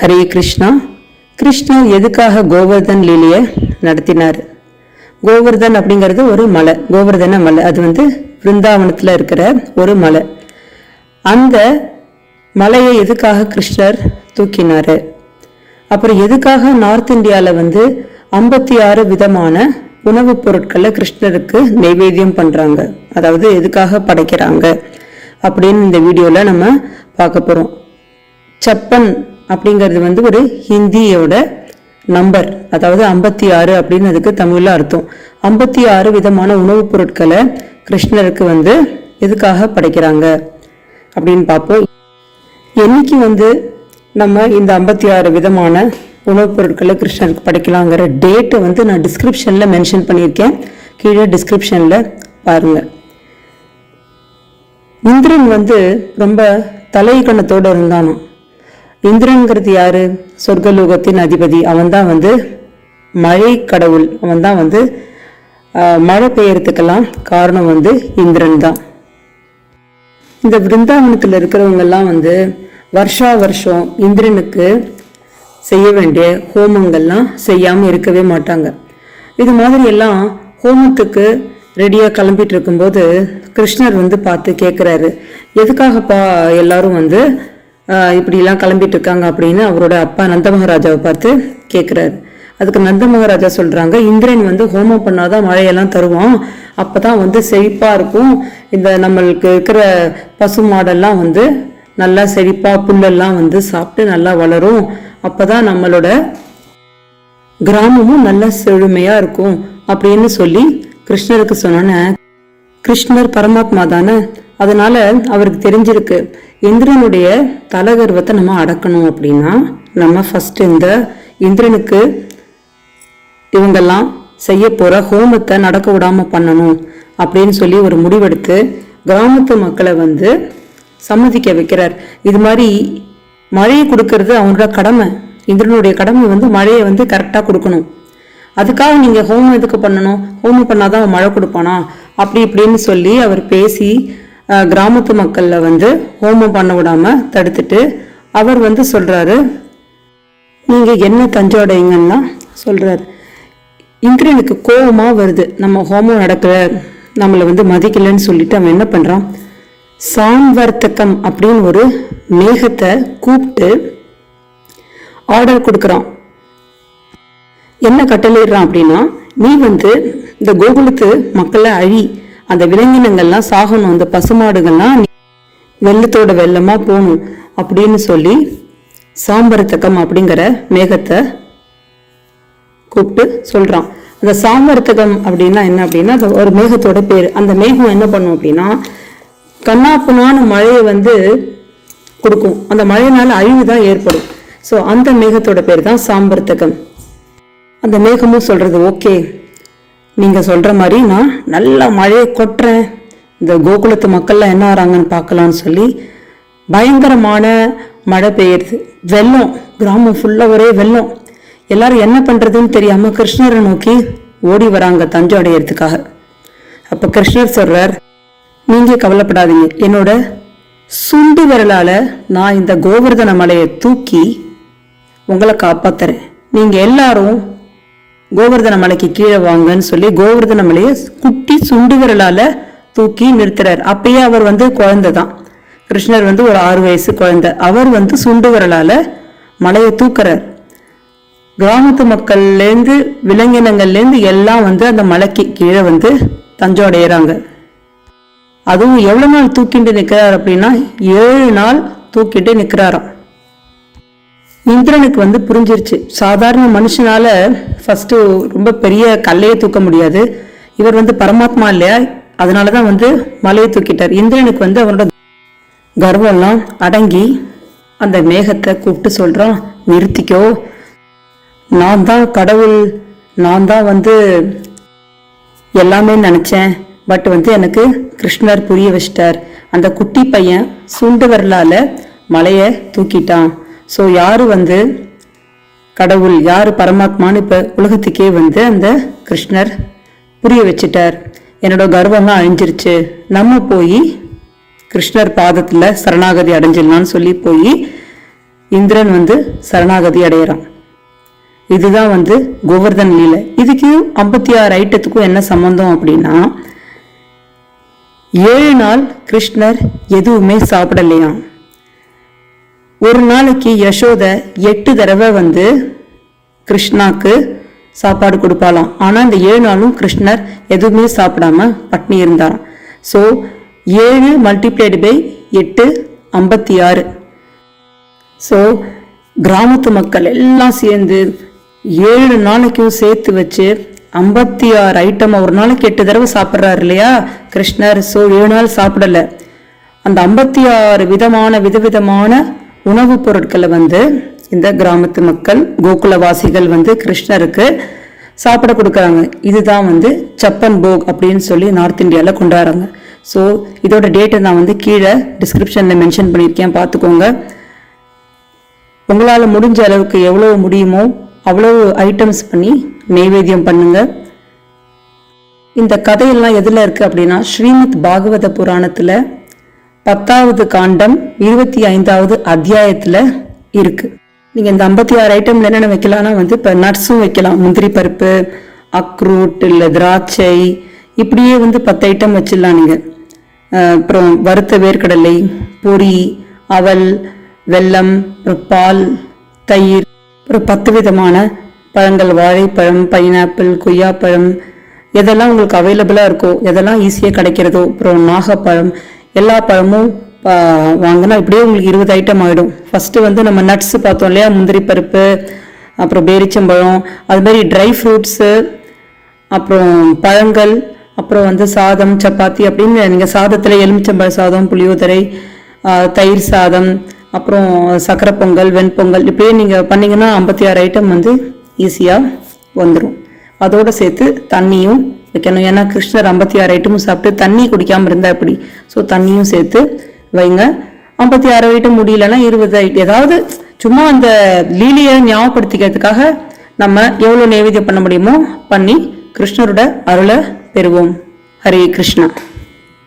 ஹரே கிருஷ்ணா. கிருஷ்ணர் எதுக்காக கோவர்தன் லீலையை நடத்தினார்? கோவர்தன் அப்படிங்கிறது ஒரு மலை, கோவர்தன மலை. அது பிருந்தாவனத்தில் இருக்கிற ஒரு மலை. அந்த மலையை எதுக்காக கிருஷ்ணர் தூக்கினார்? அப்புறம் எதுக்காக நார்த் இந்தியாவில் 56 விதமான உணவுப் பொருட்களை கிருஷ்ணருக்கு நைவேத்தியம் பண்ணுறாங்க, அதாவது எதுக்காக படைக்கிறாங்க அப்படின்னு இந்த வீடியோவில் நம்ம பார்க்க போகிறோம். சப்பன் அப்படிங்கிறது ஒரு ஹிந்தியோட நம்பர், அதாவது 56 அப்படின்னு அதுக்கு தமிழில் அர்த்தம். 56 விதமான உணவுப் பொருட்களை கிருஷ்ணருக்கு எதுக்காக படைக்கிறாங்க அப்படின்னு பார்ப்போம். என்னைக்கு நம்ம இந்த 56 விதமான உணவுப் பொருட்களை கிருஷ்ணருக்கு படைக்கலாங்கிற டேட்டை நான் டிஸ்கிரிப்ஷனில் மென்ஷன் பண்ணியிருக்கேன், கீழே டிஸ்கிரிப்ஷனில் பாருங்கள். இந்திரன் ரொம்ப தலைகணத்தோடு இருந்தானோ. இந்திரன்கிறது யாரு? சொர்க்கலோகத்தின் அதிபதி. அவன் தான் மழை கடவுள். அவன் தான் மழை பெய்யறதுக்கெல்லாம் காரணம் இந்திரன் தான். இந்த பிருந்தாவனத்தில் இருக்கிறவங்கெல்லாம் வருஷா வருஷம் இந்திரனுக்கு செய்ய வேண்டிய ஹோமங்கள்லாம் செய்யாமல் இருக்கவே மாட்டாங்க. இது மாதிரி எல்லாம் ஹோமத்துக்கு ரெடியாக கிளம்பிட்டு இருக்கும்போது கிருஷ்ணர் பார்த்து கேட்குறாரு, எதுக்காகப்பா எல்லாரும் இப்படிலாம் கிளம்பிட்டு இருக்காங்க அப்படின்னு அவரோட அப்பா நந்த மகாராஜாவை பார்த்து கேட்குறாரு. அதுக்கு நந்த மகாராஜா சொல்கிறாங்க, இந்திரன் ஹோமம் பண்ணாதான் மழையெல்லாம் தருவான், அப்போ தான் செழிப்பாக இருக்கும். இந்த நம்மளுக்கு இருக்கிற பசு மாடெல்லாம் நல்லா செழிப்பாக புல்லெல்லாம் சாப்பிட்டு நல்லா வளரும். அப்போ தான் நம்மளோட கிராமமும் நல்லா செழுமையாக இருக்கும் அப்படின்னு சொல்லி கிருஷ்ணருக்கு சொன்னோன்னே, கிருஷ்ணர் பரமாத்மா தானே, அதனால அவருக்கு தெரிஞ்சிருக்கு இந்திரனுடைய தலகர்வத்தை நம்ம அடக்கணும் அப்படின்னா நம்ம ஃபர்ஸ்ட் இந்த இந்திரனுக்கு இவங்கெல்லாம் செய்ய போற ஹோமத்தை நடக்க விடாம பண்ணணும் அப்படின்னு சொல்லி ஒரு முடிவெடுத்து கிராமத்து மக்களை சம்மதிக்க வைக்கிறார். இது மாதிரி மழையை கொடுக்கறது அவங்களோட கடமை. இந்திரனுடைய கடமை மழையை கரெக்டாக கொடுக்கணும். அதுக்காக நீங்கள் ஹோமம் எதுக்கு பண்ணணும்? ஹோமம் பண்ணாதான் அவன் மழை கொடுப்பானா அப்படி இப்படின்னு சொல்லி அவர் பேசி கிராமத்து மக்களில் ஹோமம் பண்ண விடாம தடுத்துட்டு அவர் சொல்றாரு, நீங்கள் என்ன தஞ்சோடைங்கன்னா சொல்றாரு. இந்திரனுக்கு கோபமாக வருது, நம்ம ஹோமம் நடக்கல, நம்மளை மதிக்கலன்னு சொல்லிட்டு அவன் என்ன பண்றான், சாம்வர்த்தகம் அப்படின்னு ஒரு மேகத்தை கூப்பிட்டு ஆர்டர் கொடுக்குறான். என்ன கட்டளையிடுறான் அப்படின்னா, நீ இந்த கோகுலத்து மக்களை அழி, அந்த விலங்கினங்கள்லாம் சாகணும், அந்த பசுமாடுகள்லாம் வெள்ளத்தோட வெள்ளமா போகணும் அப்படின்னு சொல்லி சாம்பர்த்தகம் அப்படிங்கிற மேகத்தை கூப்பிட்டு சொல்றான். அந்த சாம்பர்த்தகம் அப்படின்னா என்ன அப்படின்னா, அது ஒரு மேகத்தோட பேர். அந்த மேகம் என்ன பண்ணும் அப்படின்னா, கண்ணாப்புனான மழையை கொடுக்கும். அந்த மழையினால அழிவு தான் ஏற்படும். ஸோ அந்த மேகத்தோட பேர் தான் சாம்பர்த்தகம். அந்த மேகமும் சொல்றது, ஓகே நீங்க சொல்ற மாதிரி நான் நல்லா மழையை கொட்டுறேன், இந்த கோகுலத்து மக்கள்லாம் என்ன ஆறாங்கன்னு பார்க்கலான்னு சொல்லி பயங்கரமான மழை பெய்யுது. வெள்ளம், கிராமம் ஃபுல்லா ஒரே வெள்ளம். எல்லாரும் என்ன பண்றதுன்னு தெரியாம கிருஷ்ணரை நோக்கி ஓடி வராங்க தஞ்சை அடையிறதுக்காக. அப்ப கிருஷ்ணர் சொல்றார், நீங்க கவலைப்படாதீங்க, என்னோட சுண்டு விரலால நான் இந்த கோவர்தன மலையை தூக்கி உங்களை காப்பாத்துறேன், நீங்க எல்லாரும் கோவர்தன மலைக்கு கீழே வாங்கன்னு சொல்லி கோவர்தன மலையை குட்டி சுண்டு விரலால தூக்கி நிறுத்துறார். அப்பயே அவர் குழந்தை தான். கிருஷ்ணர் ஒரு 6 வயசு குழந்தை. அவர் சுண்டு விரலால மலையை தூக்குறார். கிராமத்து மக்கள்லேருந்து விலங்கினங்கள்லேருந்து எல்லாம் அந்த மலைக்கு கீழே தஞ்சை அடையிறாங்க. அதுவும் எவ்வளவு நாள் தூக்கிட்டு நிற்கிறார் அப்படின்னா 7 நாள் தூக்கிட்டு நிற்கிறாராம். இந்திரனுக்கு புரிஞ்சிருச்சு, சாதாரண மனுஷனால ஃபர்ஸ்ட் ரொம்ப பெரிய கல்லையை தூக்க முடியாது, இவர் பரமாத்மா இல்லையா, அதனாலதான் மலையை தூக்கிட்டார். இந்திரனுக்கு அவரோட கர்வம்லாம் அடங்கி அந்த மேகத்தை கூப்பிட்டு சொல்றான், நிறுத்திக்கோ, நான் தான் கடவுள், நான் தான் எல்லாமே நினைச்சேன், பட் எனக்கு கிருஷ்ணர் புரிய வச்சிட்டார். அந்த குட்டி பையன் சுண்டு வரலால மலையை தூக்கிட்டான். ஸோ யாரு கடவுள், யாரு பரமாத்மான்னு இப்ப உலகத்துக்கே அந்த கிருஷ்ணர் புரிய வச்சிட்டார். என்னோட கர்வம்லாம் அழிஞ்சிருச்சு, நம்ம போய் கிருஷ்ணர் பாதத்துல சரணாகதி அடைஞ்சிடலான்னு சொல்லி போய் இந்திரன் வந்து சரணாகதி அடையிறான். இதுதான் வந்து கோவர்தன் லீலை. இதுக்கு 56 ஐட்டத்துக்கும் என்ன சம்பந்தம் அப்படின்னா, 7 நாள் கிருஷ்ணர் எதுவுமே சாப்பிடலையாம். ஒரு நாளைக்கு யசோத 8 தடவை வந்து கிருஷ்ணாக்கு சாப்பாடு கொடுப்பாலாம். ஆனா இந்த 7 நாளும் கிருஷ்ணர் எதுவுமே சாப்பிடாம பட்னி இருந்தாராம். So 7 multiplied by 8 56. ஸோ கிராமத்து மக்கள் எல்லாம் சேர்ந்து 7 நாளைக்கும் சேர்த்து வச்சு 56 ஐட்டம் ஒரு நாளைக்கு 8 தடவை சாப்பிட்றாரு இல்லையா கிருஷ்ணர். ஸோ 7 நாள் சாப்பிடல. அந்த 56 விதவிதமான உணவுப் பொருட்களை வந்து இந்த கிராமத்து மக்கள் கோகுலவாசிகள் வந்து கிருஷ்ணருக்கு சாப்பிட கொடுக்குறாங்க. இதுதான் வந்து சப்பன் போக் அப்படின்னு சொல்லி நார்த் இந்தியாவில் கொண்டாடுறாங்க. ஸோ இதோட டேட்டை நான் வந்து கீழே டிஸ்கிரிப்ஷனில் மென்ஷன் பண்ணியிருக்கேன், பார்த்துக்கோங்க. உங்களால் முடிஞ்ச அளவுக்கு எவ்வளோ முடியுமோ அவ்வளோ ஐட்டம்ஸ் பண்ணி நெய்வேத்தியம் பண்ணுங்க. இந்த கதையெல்லாம் எதில் இருக்குது அப்படின்னா ஸ்ரீமத் பாகவத புராணத்தில் 10வது காண்டம் 25வது அத்தியாயத்தில் இருக்கு. நீங்கள் இந்த 56 ஐட்டம்ல என்னென்ன வைக்கலாம்னா வந்து இப்போ நட்ஸும் வைக்கலாம், முந்திரி பருப்பு, அக்ரூட் இல்லை திராட்சை, இப்படியே வந்து 10 ஐட்டம் வச்சிடலாம் நீங்கள். அப்புறம் வறுத்த வேர்க்கடலை, பொரி, அவல், வெல்லம், அப்புறம் பால், தயிர், அப்புறம் 10 விதமான பழங்கள், வாழைப்பழம், பைனாப்பிள், கொய்யாப்பழம், எதெல்லாம் உங்களுக்கு அவைலபிளாக இருக்கோ, எதெல்லாம் ஈஸியாக கிடைக்கிறதோ, அப்புறம் நாகப்பழம், எல்லா பழமும் வாங்கினா இப்படியே உங்களுக்கு 20 ஐட்டம் ஆகிடும். ஃபஸ்ட்டு வந்து நம்ம நட்ஸு பார்த்தோம் இல்லையா, முந்திரி பருப்பு, அப்புறம் பேரிச்சம்பழம், அது மாதிரி ட்ரை ஃப்ரூட்ஸு, அப்புறம் பழங்கள், அப்புறம் வந்து சாதம், சப்பாத்தி அப்படின்னு நீங்கள் சாதத்தில் எலுமிச்சம்பழ சாதம், புளியோதரை, தயிர் சாதம், அப்புறம் சக்கரை பொங்கல், வெண்பொங்கல், இப்படியே நீங்கள் பண்ணிங்கன்னா 56 ஐட்டம் வந்து ஈஸியாக வந்துடும். அதோடு சேர்த்து தண்ணியும் வைக்கணும். ஏன்னா கிருஷ்ணர் 56 ஐட்டமும் சாப்பிட்டு தண்ணி குடிக்காமல் இருந்தால் எப்படி, ஸோ தண்ணியும் சேர்த்து வைங்க. 56 ஐட்டம் முடியலன்னா 20 ஐட்டம், ஏதாவது சும்மா அந்த லீலையை ஞாபகப்படுத்திக்கிறதுக்காக நம்ம எவ்வளோ நைவேத்தியம் பண்ண முடியுமோ பண்ணி கிருஷ்ணரோட அருளை பெறுவோம். ஹரே கிருஷ்ணா.